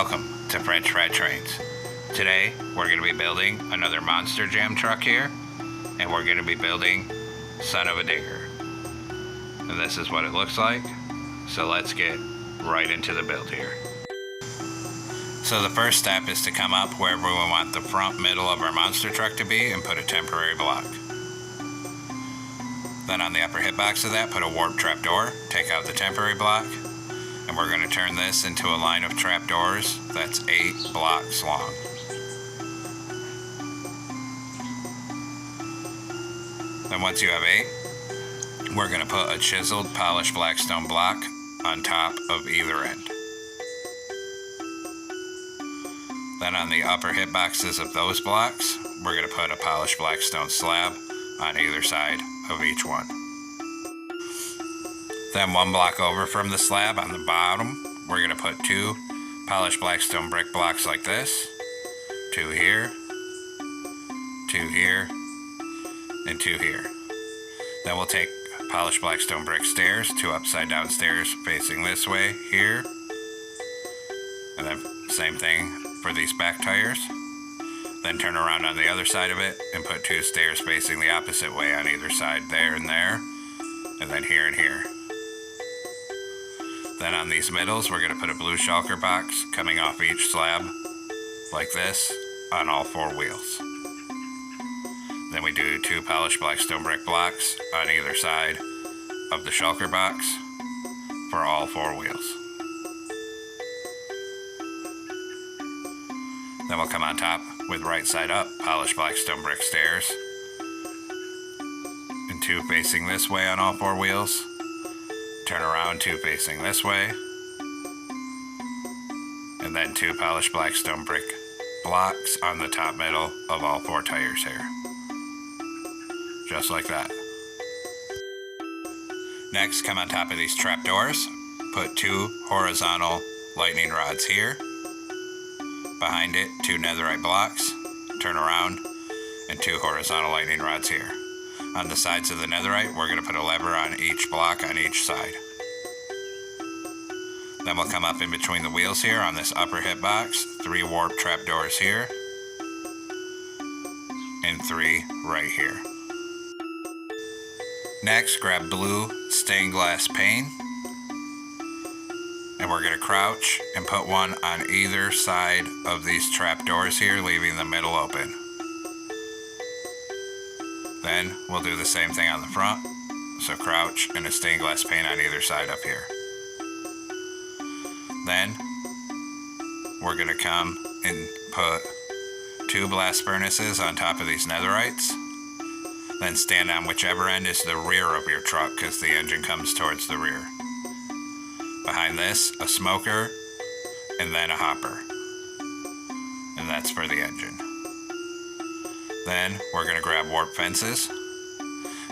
Welcome to French Fried Trains. Today we're going to be building another Monster Jam truck here, and we're going to be building Son of a Digger. And this is what it looks like, so let's get right into the build here. So the first step is to come up wherever we want the front middle of our monster truck to be and put a temporary block. Then on the upper hitbox of that, put a warp trapdoor, take out the temporary block, and we're going to turn this into a line of trapdoors that's 8 blocks long. Then once you have 8, we're going to put a chiseled polished blackstone block on top of either end. Then on the upper hitboxes of those blocks, we're going to put a polished blackstone slab on either side of each one. Then 1 block over from the slab on the bottom, we're going to put 2 polished blackstone brick blocks like this. 2 here, 2 here, and 2 here. Then we'll take polished blackstone brick stairs, 2 upside down stairs facing this way here. And then same thing for these back tires. Then turn around on the other side of it and put 2 stairs facing the opposite way on either side, there and there, and then here and here. Then on these middles, we're going to put a blue shulker box coming off each slab, like this, on all 4 wheels. Then we do 2 polished blackstone brick blocks on either side of the shulker box for all 4 wheels. Then we'll come on top with right side up polished blackstone brick stairs, and 2 facing this way on all 4 wheels. Turn around, 2 facing this way, and then 2 polished blackstone brick blocks on the top middle of all 4 tires here. Just like that. Next, come on top of these trapdoors, put 2 horizontal lightning rods here. Behind it, 2 netherite blocks, turn around, and 2 horizontal lightning rods here. On the sides of the netherite, we're going to put a lever on each block on each side. Then we'll come up in between the wheels here on this upper hitbox, 3 warp trapdoors here, and 3 right here. Next, grab blue stained glass pane, and we're going to crouch and put 1 on either side of these trapdoors here, leaving the middle open. Then we'll do the same thing on the front, so crouch and a stained glass pane on either side up here. Then we're going to come and put 2 blast furnaces on top of these netherites. Then stand on whichever end is the rear of your truck, because the engine comes towards the rear. Behind this, a smoker, and then a hopper. And that's for the engine. Then we're going to grab warp fences.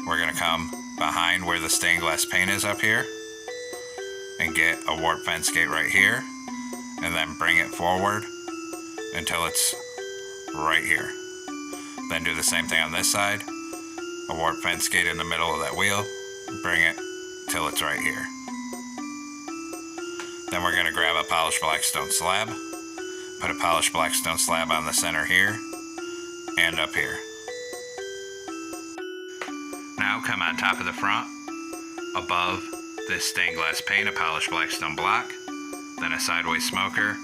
We're going to come behind where the stained glass pane is up here and get a warp fence gate right here, and then bring it forward until it's right here. Then do the same thing on this side. A warp fence gate in the middle of that wheel, bring it till it's right here. Then we're going to grab a polished blackstone slab, put a polished blackstone slab on the center here, and up here. Now come on top of the front, above this stained glass pane, a polished blackstone block, then a sideways smoker,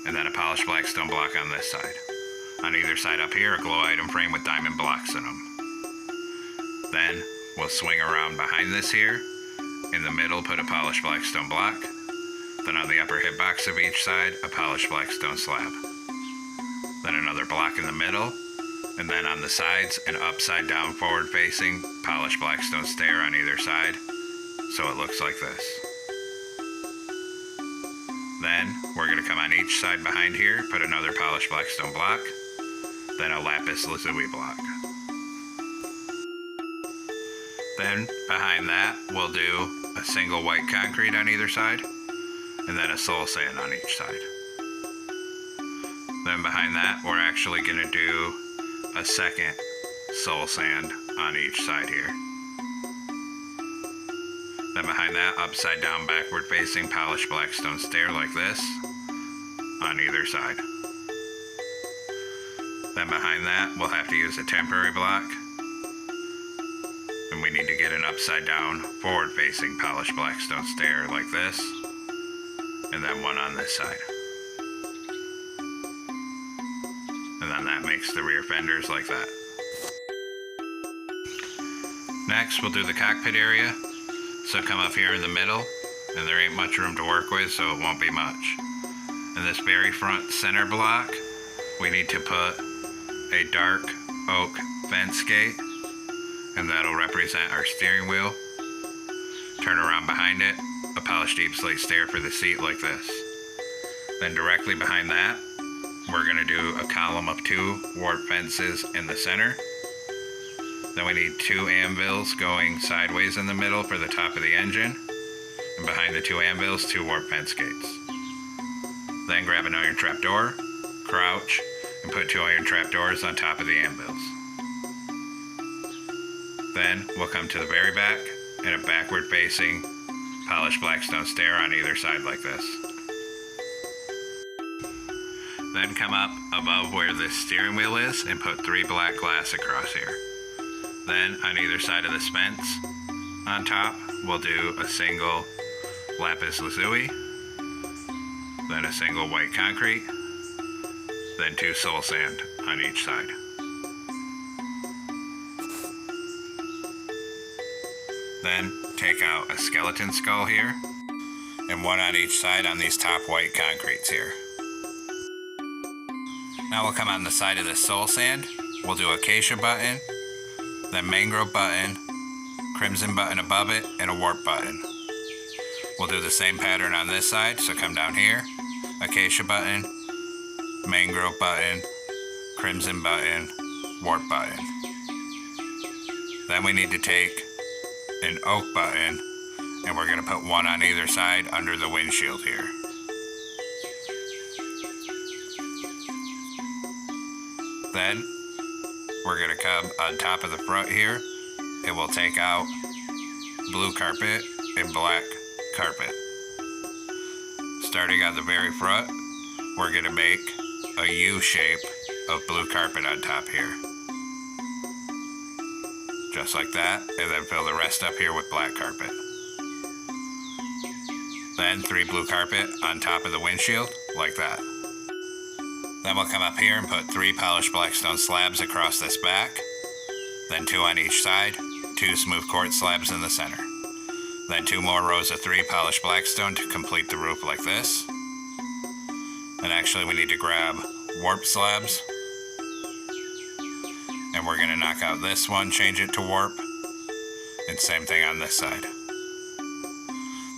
and then a polished blackstone block on this side. On either side up here, a glow item frame with diamond blocks in them. Then we'll swing around behind this here. In the middle, put a polished blackstone block. Then on the upper hitbox of each side, a polished blackstone slab. Then another block in the middle, and then on the sides, an upside down forward facing polished blackstone stair on either side, so it looks like this. Then we're going to come on each side behind here, put another polished blackstone block, then a lapis lazuli block. Then behind that, we'll do a single white concrete on either side, and then a soul sand on each side. Then behind that, we're actually going to do a second soul sand on each side here. Then behind that, upside down backward facing polished blackstone stair like this on either side. Then behind that, we'll have to use a temporary block. And we need to get an upside down, forward facing polished blackstone stair like this. And then one on this side. And then that makes the rear fenders like that. Next, we'll do the cockpit area. So come up here in the middle, and there ain't much room to work with, so it won't be much. In this very front center block, we need to put a dark oak fence gate, and that'll represent our steering wheel. Turn around behind it, a polished deep slate stair for the seat like this. Then directly behind that, we're gonna do a column of 2 warp fences in the center. Then we need 2 anvils going sideways in the middle for the top of the engine. And behind the 2 anvils, 2 warp fence gates. Then grab an iron trap door, crouch, and put 2 iron trap doors on top of the anvils. Then we'll come to the very back and a backward facing polished blackstone stair on either side like this. Then come up above where this steering wheel is and put 3 black glass across here. Then on either side of this fence on top, we'll do a single lapis lazuli, then a single white concrete, then 2 soul sand on each side. Then take out a skeleton skull here, and 1 on each side on these top white concretes here. Now we'll come on the side of the soul sand, we'll do acacia button, then mangrove button, crimson button above it, and a warp button. We'll do the same pattern on this side, so come down here, acacia button, mangrove button, crimson button, warp button. Then we need to take an oak button, and we're gonna put 1 on either side under the windshield here. Then we're gonna come on top of the front here, and we'll take out blue carpet and black carpet. Starting on the very front, we're gonna make a U shape of blue carpet on top here. Just like that, and then fill the rest up here with black carpet. Then 3 blue carpet on top of the windshield, like that. Then we'll come up here and put 3 polished blackstone slabs across this back, then 2 on each side, 2 smooth quartz slabs in the center. Then 2 more rows of 3 polished blackstone to complete the roof like this. And actually we need to grab warp slabs, and we're gonna knock out this one, change it to warp, and same thing on this side.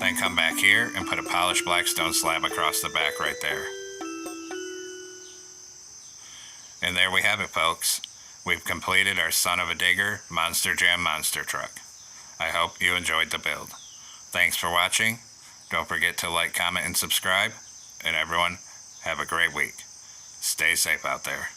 Then come back here and put a polished blackstone slab across the back right there. And there we have it, folks. We've completed our Son of a Digger Monster Jam monster truck. I hope you enjoyed the build. Thanks for watching. Don't forget to like, comment, and subscribe. And everyone, have a great week. Stay safe out there.